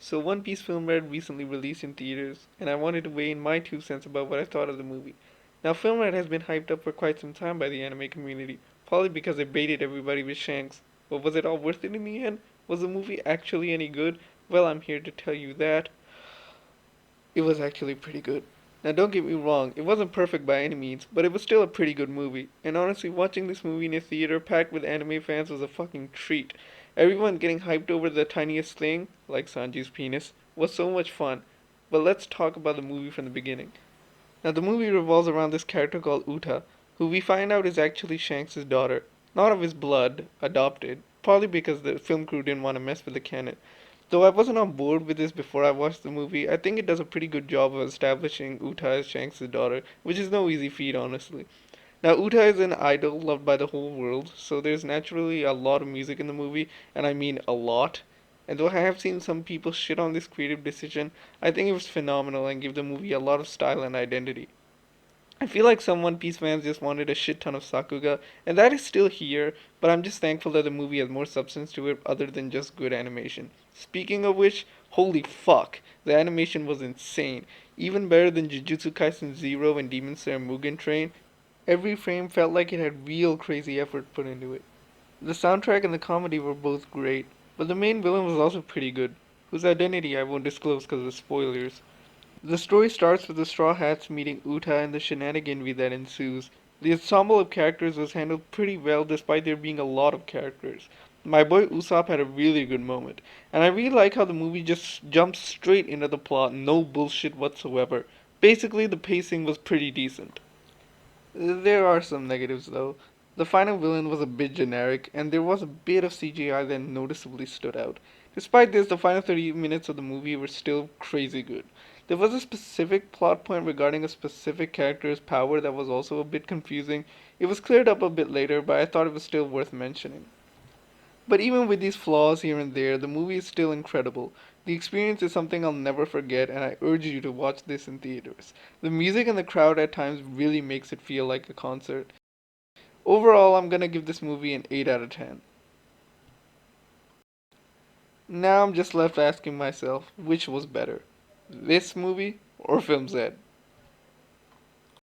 So One Piece Film Red recently released in theaters, and I wanted to weigh in my 2 cents about what I thought of the movie. Now, Film Red has been hyped up for quite some time by the anime community, probably because it baited everybody with Shanks. But was it all worth it in the end? Was the movie actually any good? Well, I'm here to tell you that it was actually pretty good. Now, don't get me wrong, it wasn't perfect by any means, but it was still a pretty good movie. And honestly, watching this movie in a theater packed with anime fans was a fucking treat. Everyone getting hyped over the tiniest thing, like Sanji's penis, was so much fun. But let's talk about the movie from the beginning. Now, the movie revolves around this character called Uta, who we find out is actually Shanks' daughter. Not of his blood, adopted, probably because the film crew didn't want to mess with the canon. Though I wasn't on board with this before I watched the movie, I think it does a pretty good job of establishing Uta as Shanks' daughter, which is no easy feat, honestly. Now, Uta is an idol loved by the whole world, so there's naturally a lot of music in the movie, and I mean a lot. And though I have seen some people shit on this creative decision, I think it was phenomenal and gave the movie a lot of style and identity. I feel like some One Piece fans just wanted a shit ton of Sakuga, and that is still here, but I'm just thankful that the movie has more substance to it other than just good animation. Speaking of which, holy fuck, the animation was insane. Even better than Jujutsu Kaisen Zero and Demon Slayer Mugen Train. Every frame felt like it had real crazy effort put into it. The soundtrack and the comedy were both great, but the main villain was also pretty good, whose identity I won't disclose because of spoilers. The story starts with the Straw Hats meeting Uta and the shenaniganry that ensues. The ensemble of characters was handled pretty well despite there being a lot of characters. My boy Usopp had a really good moment, and I really like how the movie just jumps straight into the plot, no bullshit whatsoever. Basically, the pacing was pretty decent. There are some negatives though. The final villain was a bit generic, and there was a bit of CGI that noticeably stood out. Despite this, the final 30 minutes of the movie were still crazy good. There was a specific plot point regarding a specific character's power that was also a bit confusing. It was cleared up a bit later, but I thought it was still worth mentioning. But even with these flaws here and there, the movie is still incredible. The experience is something I'll never forget, and I urge you to watch this in theaters. The music and the crowd at times really makes it feel like a concert. Overall, I'm gonna give this movie an 8 out of 10. Now I'm just left asking myself which was better, this movie or Film Z?